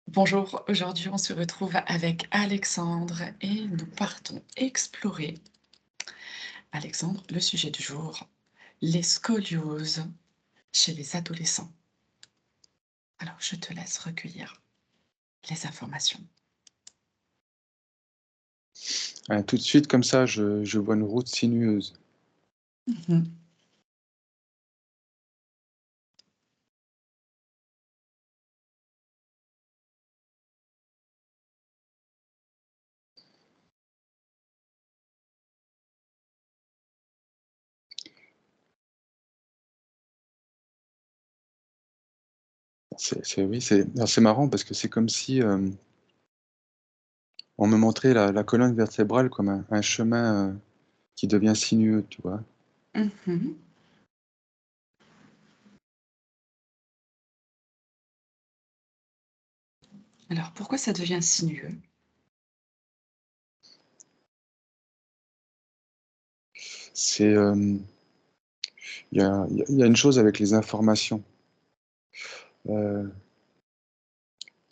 Bonjour, aujourd'hui on se retrouve avec Alexandre et nous partons explorer. Alexandre, le sujet du jour, les scolioses chez les adolescents. Alors je te laisse recueillir les informations. Tout de suite comme ça, je vois une route sinueuse. Mhm. C'est oui, c'est marrant parce que c'est comme si, on me montrait la colonne vertébrale comme un chemin, qui devient sinueux, tu vois? Mhm. Alors pourquoi ça devient sinueux? C'est, il y a une chose avec les informations. Heu,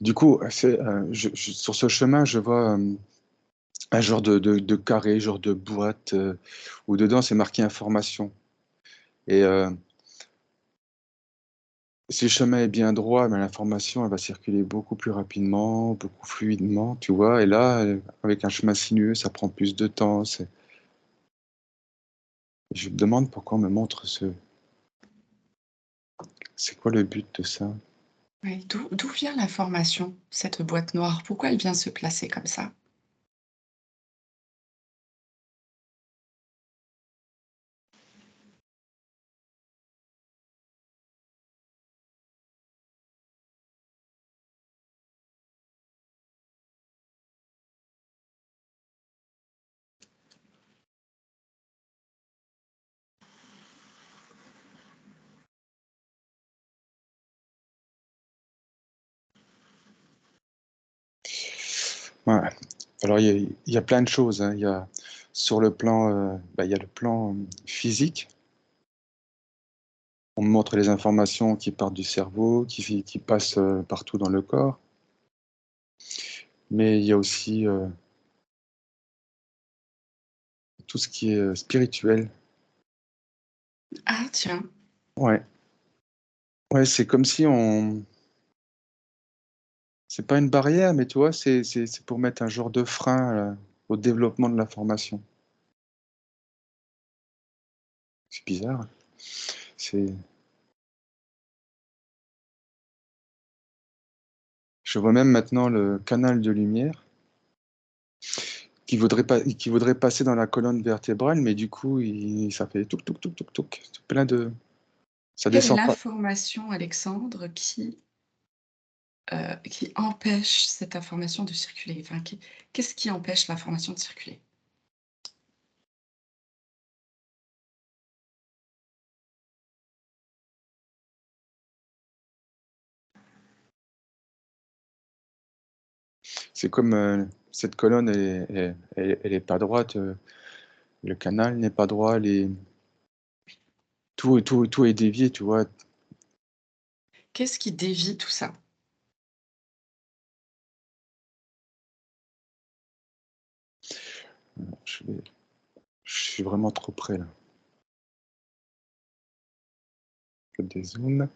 du coup, c'est, je sur ce chemin, je vois, un genre de carré, genre de boîte, où dedans c'est marqué information et si le chemin est bien droit, ben, l'information, elle va circuler beaucoup plus rapidement, beaucoup fluidement, tu vois? Et là, avec un chemin sinueux, ça prend plus de temps, je me demande pourquoi on me montre c'est quoi le but de ça? Oui, d'où vient l'information, cette boîte noire? Pourquoi elle vient se placer comme ça? Ouais, alors il y a plein de choses, hein. Il y a sur le plan, il y a le plan, physique. On me montre les informations qui partent du cerveau, qui passent, partout dans le corps. Mais il y a aussi, tout ce qui est, spirituel. Ah tiens, Ouais, ouais, c'est comme si on c'est pas une barrière, mais tu vois, c'est pour mettre un genre de frein, au développement de l'information. C'est bizarre, hein. C'est Je vois même maintenant le canal de lumière qui voudrait passer dans la colonne vertébrale, mais du coup, il ça fait touc, touc, touc, touc, touc, plein de ça quelle est descend pas. l'information, Alexandre, qui empêche cette information de circuler? Enfin, qu'est-ce qui empêche l'information de circuler? C'est comme, cette colonne elle est pas droite, le canal n'est pas droit, les tout est dévié, tu vois? Qu'est-ce qui dévie tout ça? Je vais je suis vraiment trop près là. Je dézoome.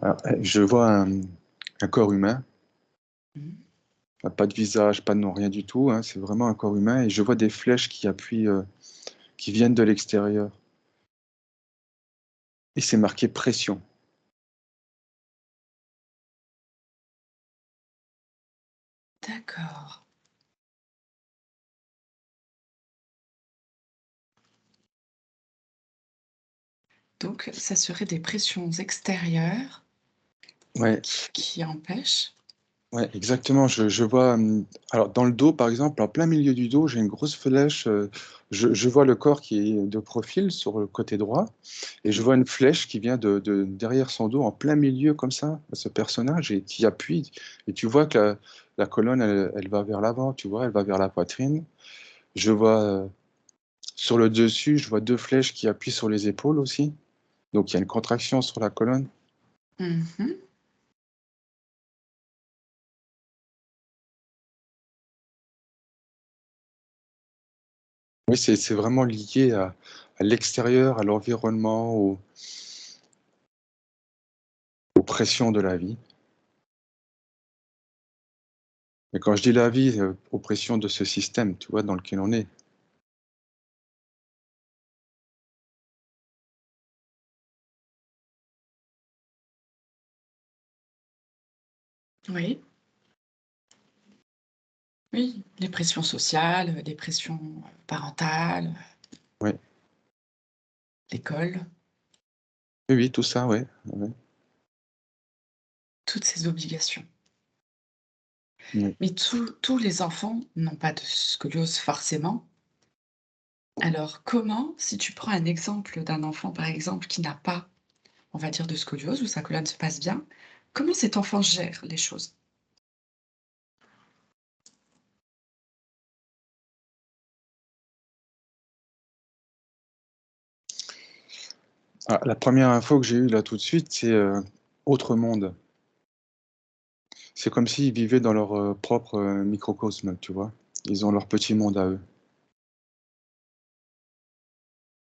Alors, je vois un corps humain, Mmh. pas de visage, pas de nom, rien du tout, hein, c'est vraiment un corps humain et je vois des flèches qui appuient, qui viennent de l'extérieur et c'est marqué pression. D'accord. Donc ça serait des pressions extérieures Ouais, qui empêchent? ouais, exactement, je vois, alors dans le dos, par exemple, en plein milieu du dos, j'ai une grosse flèche, je vois le corps qui est de profil sur le côté droit et je Mmh. vois une flèche qui vient de derrière son dos en plein milieu comme ça, ce personnage et qui appuie et tu vois que la colonne elle va vers l'avant, tu vois? Elle va vers la poitrine. Je vois, Sur le dessus, je vois 2 flèches qui appuient sur les épaules aussi. Donc il y a une contraction sur la colonne. Mmh. Oui, c'est vraiment lié à l'extérieur, à l'environnement, aux pressions de la vie. Et quand je dis la vie, aux pressions de ce système, tu vois, dans lequel on est. Oui, oui, les pressions sociales, les pressions, parentales, Ouais. l'école, Oui, oui, tout ça, ouais, ouais, toutes ces obligations. ouais. Mais tous les enfants n'ont pas de scoliose forcément. Alors comment, si tu prends un exemple d'un enfant, par exemple, qui n'a pas, on va dire, de scoliose, où sa colonne se passe bien, comment cet enfant gère les choses? Ah, la première info que j'ai eue là tout de suite, c'est, autre monde. C'est comme s'ils vivaient dans leur, propre, microcosme, tu vois? Ils ont leur petit monde à eux.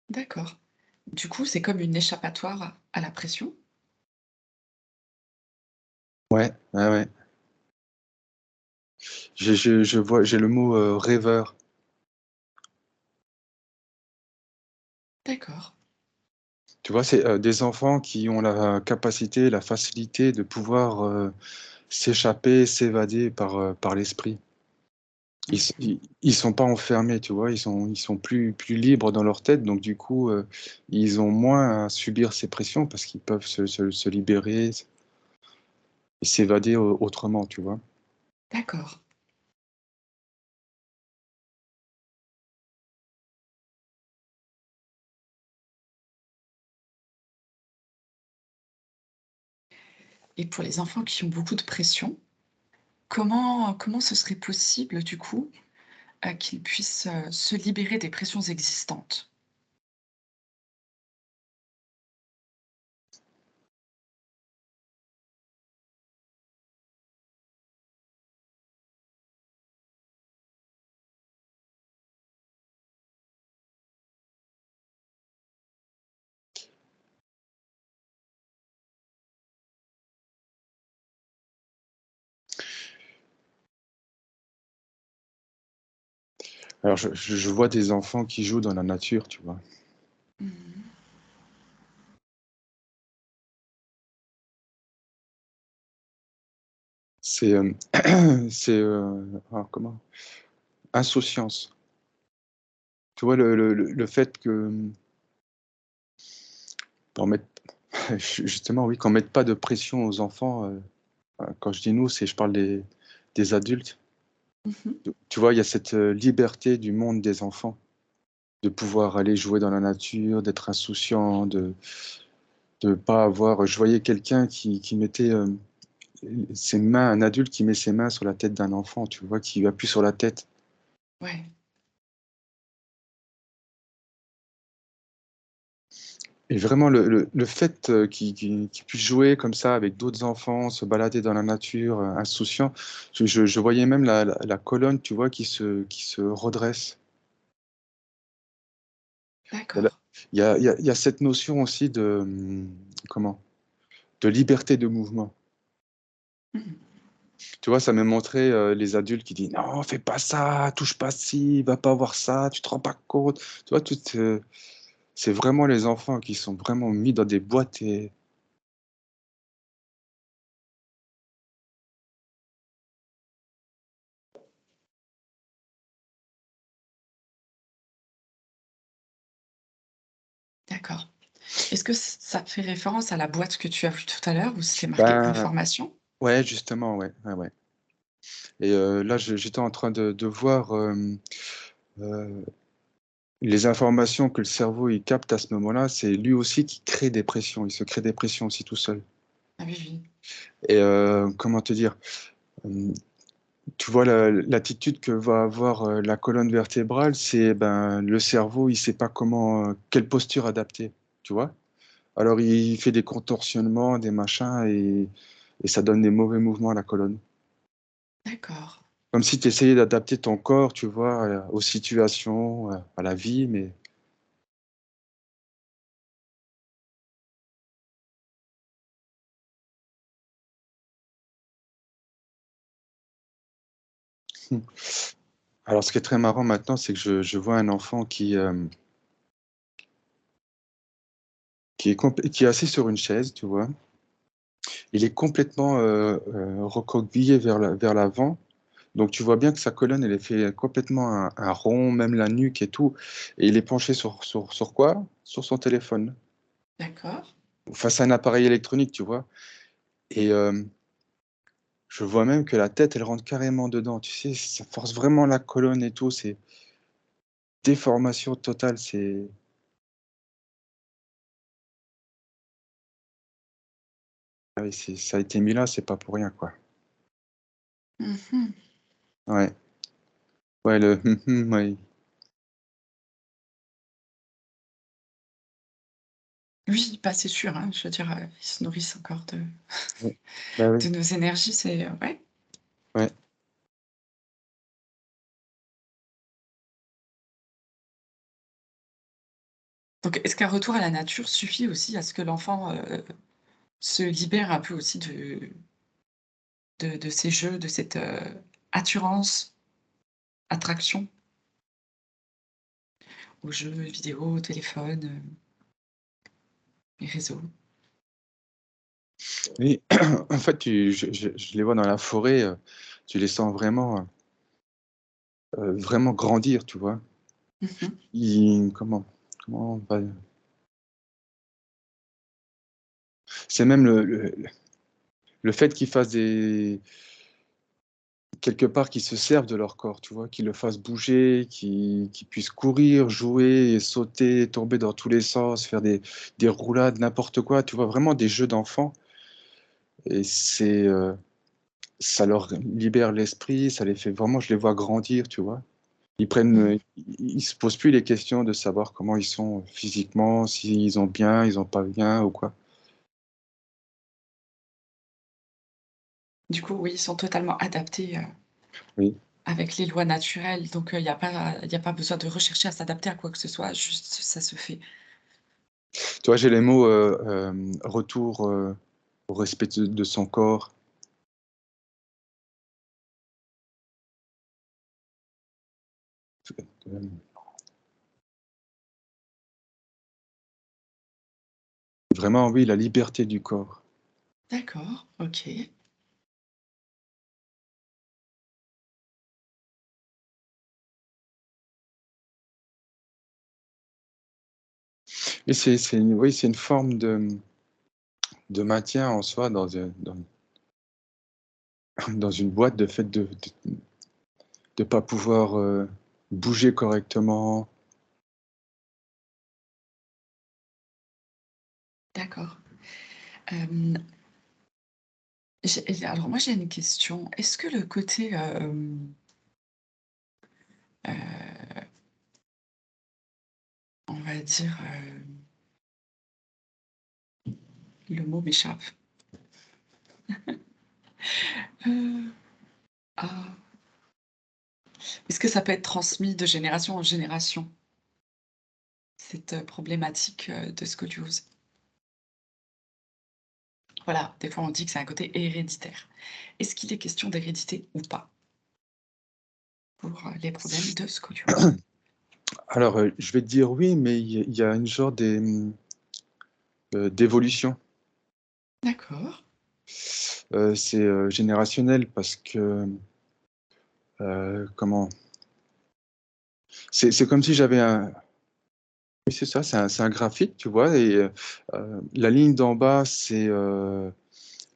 D'accord. Du coup, c'est comme une échappatoire à la pression? Ouais, ouais, ouais. Je vois j'ai le mot, rêveur. D'accord. Tu vois? C'est, des enfants qui ont la capacité, la facilité de pouvoir, s'échapper, s'évader par l'esprit. Mmh. Ils sont pas enfermés, tu vois? Ils sont plus libres dans leur tête, donc du coup, ils ont moins à subir ces pressions parce qu'ils peuvent se libérer, et s'évader autrement, tu vois? D'accord. Et pour les enfants qui ont beaucoup de pression, comment ce serait possible, du coup, qu'ils puissent, se libérer des pressions existantes? Alors je vois des enfants qui jouent dans la nature, tu vois? Mmh. C'est, c'est, comment? Insouciance. Tu vois le fait que, qu'on mette justement oui, qu'on mette pas de pression aux enfants, quand je dis nous, je parle des adultes. Mmh. Tu vois, il y a cette, liberté du monde des enfants, de pouvoir aller jouer dans la nature, d'être insouciant, de pas avoir je voyais quelqu'un qui mettait, ses mains un adulte qui met ses mains sur la tête d'un enfant, tu vois? Qui lui appuie sur la tête. Ouais, Et vraiment le fait, qu'il puisse jouer comme ça avec d'autres enfants, se balader dans la nature, insouciant, je voyais même la colonne, tu vois, qui se redresse. Il y a la d'accord. il y a cette notion aussi de, comment? De liberté de mouvement. Mmh. Tu vois, ça m'a montré, les adultes qui disent: «Non, fais pas ça, touche pas ci, va pas voir ça, tu te rends pas compte». Tu vois, c'est vraiment les enfants qui sont vraiment mis dans des boîtes et D'accord. Est-ce que ça fait référence à la boîte que tu as vue tout à l'heure où c'était marqué ben, information? ouais, justement, ouais, ouais, ouais. Et là, j'étais en train de voir, heu, les informations que le cerveau, il capte à ce moment-là, c'est lui aussi qui crée des pressions. Il se crée des pressions aussi tout seul. Ah oui, oui. Et comment te dire? Hem, Tu vois, l'attitude que va avoir la colonne vertébrale, c'est ben, le cerveau, il sait pas comment, quelle posture adapter, tu vois? Alors il fait des contorsionnements, des machins, et ça donne des mauvais mouvements à la colonne. D'accord. Comme si tu essayais d'adapter ton corps, tu vois, aux situations, à la vie, mais alors ce qui est très marrant maintenant, c'est que je vois un enfant qui est assis sur une chaise, tu vois? Il est complètement, recroquevillé vers l'avant. Donc tu vois bien que sa colonne, elle est fait complètement un rond, même la nuque et tout, et il est penché sur quoi? Sur son téléphone, D'accord. face à un appareil électronique, tu vois? Et je vois même que la tête, elle rentre carrément dedans, tu sais? Ça force vraiment la colonne et tout, c'est déformation totale, c'est ah oui, ça a été mis là, c'est pas pour rien, quoi. Mmh. Ouais, ouais, le ouais. Oui, bah, c'est sûr, hein, je veux dire, ils se nourrissent encore Ouais. Bah oui, de nos énergies, c'est, ouais. ouais. Donc est-ce qu'un retour à la nature suffit aussi à ce que l'enfant, se libère un peu aussi de ces jeux, de cette, attirance, attraction aux jeux vidéo, au téléphone, les réseaux? Oui, en fait, je les vois dans la forêt, tu les sens vraiment, vraiment grandir, tu vois? Mmh. Comment on va c'est même le fait qu'ils fassent des quelque part, qu'ils se servent de leur corps, tu vois? Qu'ils le fassent bouger, qu'ils puissent courir, jouer et sauter, tomber dans tous les sens, faire des roulades, n'importe quoi, tu vois? Vraiment des jeux d'enfants, et ça leur libère l'esprit, ça les fait vraiment, je les vois grandir, tu vois? Ils prennent, Mmh. ils se posent plus les questions de savoir comment ils sont physiquement, s'ils ont bien, ils ont pas bien ou quoi. Du coup, oui, ils sont totalement adaptés, Oui. avec les lois naturelles, donc il y a pas besoin de rechercher à s'adapter à quoi que ce soit, juste ça se fait. Tu vois, j'ai les mots, retour, au respect de son corps. Hem, vraiment, oui, la liberté du corps. D'accord, OK. Et c'est une oui, c'est une forme de maintien en soi dans une boîte, de fait de pas pouvoir, bouger correctement. D'accord. Hem, alors moi j'ai une question. Est-ce que le côté, heu, on va dire, le mot m'échappe. Heu, ah, est-ce que ça peut être transmis de génération en génération, cette, problématique, de scoliose? Voilà, des fois on dit que c'est un côté héréditaire. Est-ce qu'il est question d'hérédité ou pas pour, les problèmes de scoliose? Alors, je vais te dire oui, mais il y a une genre d'évolution. D'accord. C'est, générationnel parce que, comment? C'est comme si j'avais un oui, c'est ça, c'est un graphique, tu vois? Et la ligne d'en bas, c'est,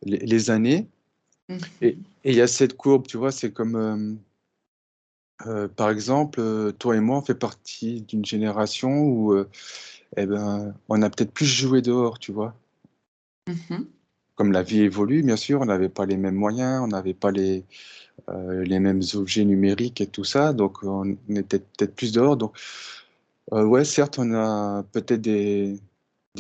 les années, et Mmh. il y a cette courbe, tu vois? C'est comme, par exemple, toi et moi, on fait partie d'une génération où, et ben, on a peut-être plus joué dehors, tu vois? Mmh. comme la vie évolue, bien sûr, on n'avait pas les mêmes moyens, on n'avait pas les mêmes objets numériques et tout ça, donc on était peut-être plus dehors. Donc, ouais, certes, on a peut-être des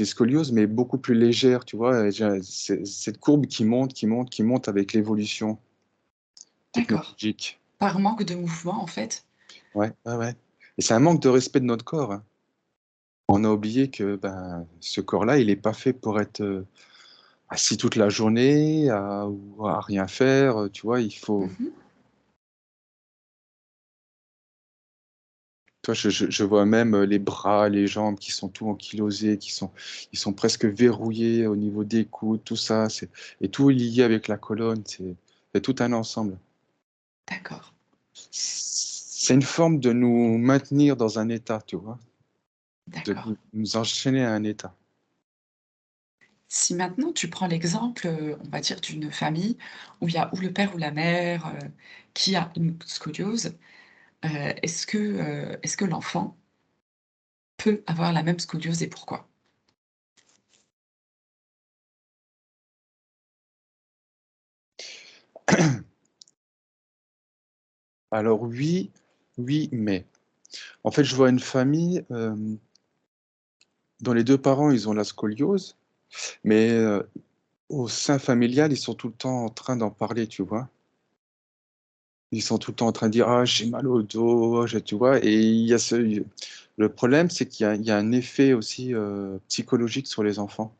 scolioses, mais beaucoup plus légères, tu vois. Et c'est cette courbe qui monte, qui monte, qui monte avec l'évolution D'accord. technologique. Par manque de mouvement, en fait? Ouais, ouais, ouais. Et c'est un manque de respect de notre corps, hein. On a oublié que ben, ce corps-là, il n'est pas fait pour être assis toute la journée, ou à rien faire, tu vois. Il faut. Mmh. Toi, je vois même les bras, les jambes qui sont tout ankylosés, ils sont presque verrouillés au niveau des coudes, tout ça. Et tout est lié avec la colonne. C'est tout un ensemble. D'accord, C'est une forme de nous maintenir dans un état, tu vois, de d'accord. nous enchaîner à un état. Si maintenant tu prends l'exemple, on va dire d'une famille où il y a ou le père ou la mère, qui a une scoliose, est-ce que l'enfant peut avoir la même scoliose et pourquoi? Alors oui, oui, mais en fait, je vois une famille dont les deux parents, ils ont la scoliose, mais au sein familial, ils sont tout le temps en train d'en parler, tu vois. Ils sont tout le temps en train de dire: «Ah, j'ai mal au dos, tu vois? Et le problème, c'est qu'il y a un effet aussi psychologique sur les enfants.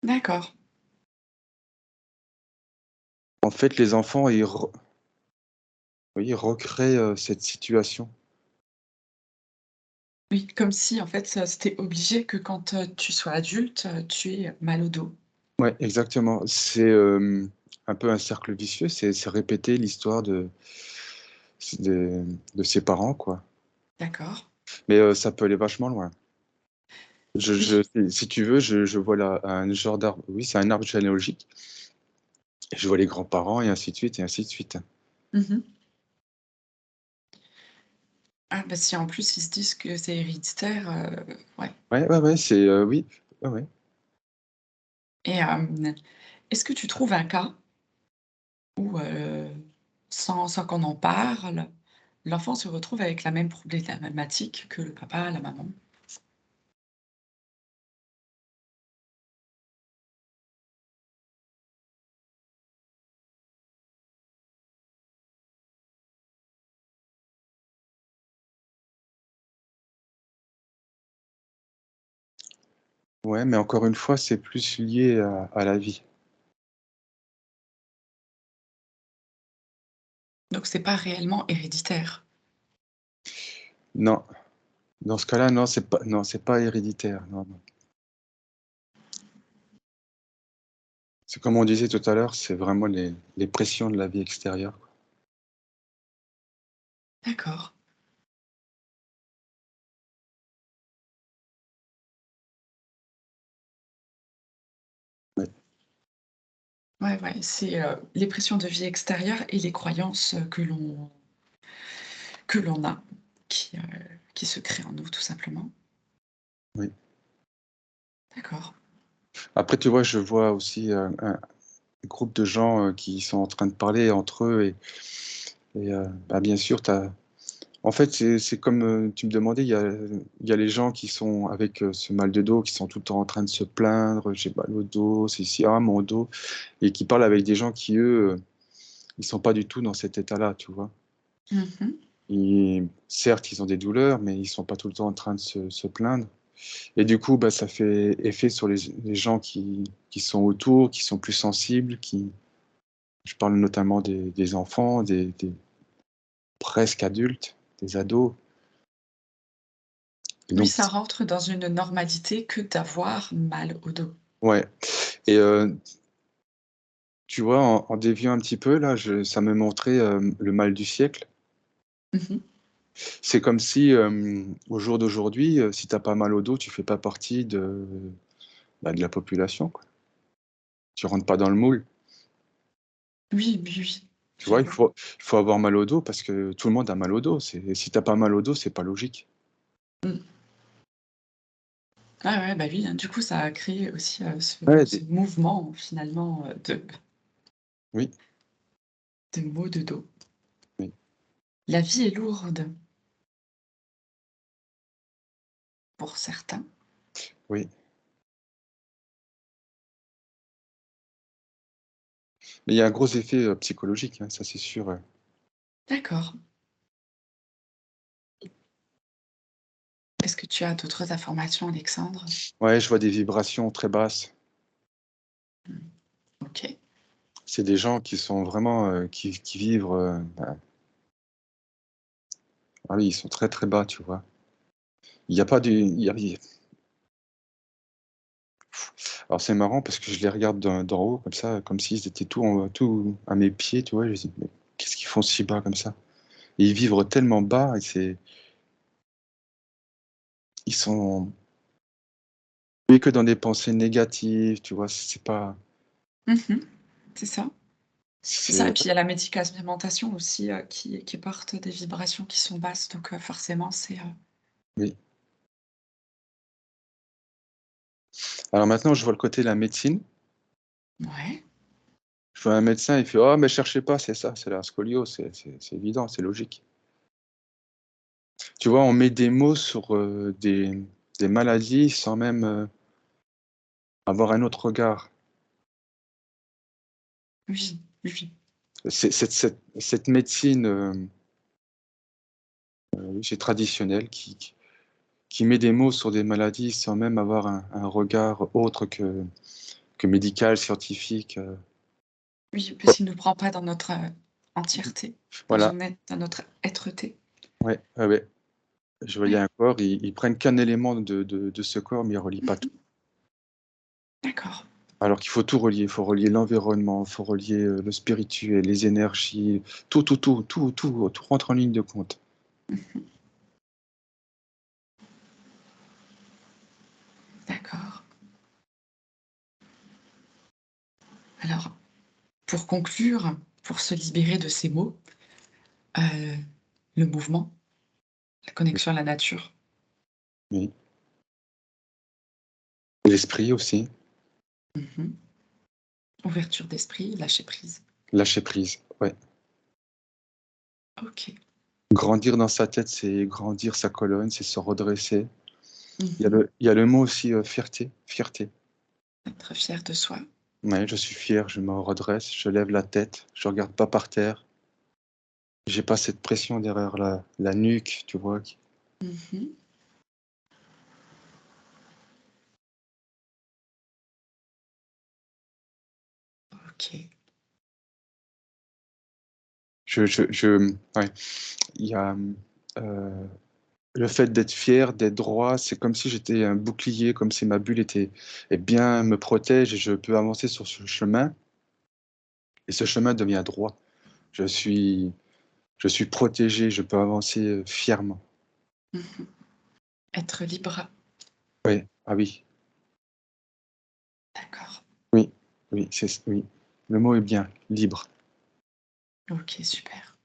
D'accord. En fait, les enfants, oui, ils recréent cette situation. Oui, comme si en fait, c'était obligé que quand, tu sois adulte, tu aies mal au dos. Ouais, exactement. C'est un peu un cercle vicieux, c'est répéter l'histoire de ses parents, quoi. D'accord. Mais ça peut aller vachement loin. Oui. Si tu veux, je vois là un genre d'arbre. Oui, c'est un arbre généalogique. Et je vois les grands-parents et ainsi de suite et ainsi de suite. Mmh. Ah bah, si en plus ils se disent que c'est héréditaire, ouais. Ouais, ouais, ouais, c'est oui, ouais, ouais. Et est-ce que tu trouves un cas où, sans qu'on en parle, l'enfant se retrouve avec la même problématique que le papa, la maman? Ouais, mais encore une fois, c'est plus lié à la vie. Donc c'est pas réellement héréditaire? Non, dans ce cas-là, non, c'est pas héréditaire, non, non. C'est comme on disait tout à l'heure, c'est vraiment les pressions de la vie extérieure, quoi. D'accord. Ouais, Ouais, ouais, c'est, les pressions de vie extérieure et les croyances, que l'on a, qui se créent en nous tout simplement. oui. D'accord. Après, tu vois, je vois aussi, un groupe de gens, qui sont en train de parler entre eux bah, bien sûr, en fait, c'est comme, tu me demandais, il y a les gens qui sont avec, ce mal de dos, qui sont tout le temps en train de se plaindre: «J'ai mal au dos, c'est ci, ah mon dos», et qui parlent avec des gens qui, eux, ils sont pas du tout dans cet état-là, tu vois? Mmh. Certes, ils ont des douleurs, mais ils sont pas tout le temps en train de se plaindre, et du coup, bah, ça fait effet sur les gens qui sont autour, qui sont plus sensibles, qui je parle notamment des enfants, des presque adultes, des ados, et Oui, donc ça rentre dans une normalité que d'avoir mal au dos. ouais, et tu vois, en déviant un petit peu là, ça me montrait, le mal du siècle. Mmh. C'est comme si, au jour d'aujourd'hui, si tu as pas mal au dos, tu fais pas partie bah, de la population, quoi. Tu rentres pas dans le moule. Oui, oui, oui, Tu je vois, vois. il faut avoir mal au dos parce que tout le monde a mal au dos. Si tu as pas mal au dos, c'est pas logique. Mmh. Ah ouais, bah oui, hein, du coup, ça a créé aussi, ce Ouais, ce mouvement finalement, oui, de maux de dos. oui, La vie est lourde pour certains. oui. Mais il y a un gros effet, psychologique, hein, ça c'est sûr, D'accord. Est-ce que tu as d'autres informations, Alexandre? Ouais, je vois des vibrations très basses. Mmh. OK. C'est des gens qui sont vraiment, qui vivent, ah oui, ils sont très, très bas, tu vois? Il y a pas du il y a alors c'est marrant parce que je les regarde d'en haut comme ça, comme s'ils étaient tout à mes pieds, tu vois? Je me dis: «Mais qu'est-ce qu'ils font si bas comme ça?» Et ils vivent tellement bas et ils sont que dans des pensées négatives, tu vois? C'est pas Mmh. C'est ça. C'est ça et c'est puis il y a la médicamentation aussi, qui porte des vibrations qui sont basses donc forcément oui. Alors maintenant, je vois le côté de la médecine. ouais. Je vois un médecin, il fait: «Oh mais cherchez pas, c'est ça, c'est la scoliose, c'est évident, c'est logique». Tu vois, on met des mots sur, des maladies sans même, avoir un autre regard. Oui, oui, oui. C'est cette médecine, c'est traditionnelle qui met des mots sur des maladies sans même avoir un regard autre que médical, scientifique, Oui, puisqu'il ne nous prend pas dans notre, entièreté, voilà, dans notre être-té. ouais, ouais, ouais. Je voyais Ouais. un corps, ils prennent qu'un élément de ce corps, mais ils relient pas tout. Mmh. D'accord. Alors qu'il faut tout relier, il faut relier l'environnement, il faut relier, le spirituel, les énergies, tout rentre en ligne de compte. Mmh. D'accord. Alors, pour conclure, pour se libérer de ces mots, heu, le mouvement, la Oui, connexion à la nature. oui. L'esprit aussi, Mmh. Ouverture d'esprit, lâcher prise. lâcher prise, ouais. OK. Grandir dans sa tête, c'est grandir sa colonne, c'est se redresser. Mmh. Il y a le mot aussi, fierté, fierté. Être fier de soi. Ouais, je suis fier, je me redresse, je lève la tête, je regarde pas par terre. J'ai pas cette pression derrière la nuque, tu vois? Qui Mmh. OK. ouais, il y a, le fait d'être fier, d'être droit, c'est comme si j'étais un bouclier, comme si ma bulle bien me protège et je peux avancer sur ce chemin et ce chemin devient droit. Je suis je suis protégé, je peux avancer, fièrement. Mmh. Être libre. Oui, ah oui, D'accord. oui, oui, oui, le mot est bien, libre. OK, super.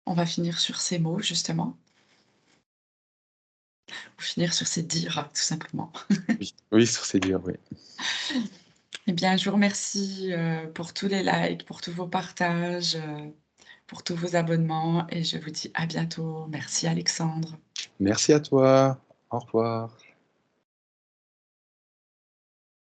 On va finir sur ces mots justement, ou finir sur ces dires tout simplement. Oui, oui, sur ces dires, oui. Eh bien, je vous remercie, pour tous les likes, pour tous vos partages, pour tous vos abonnements et je vous dis à bientôt. Merci Alexandre. Merci à toi. Au revoir.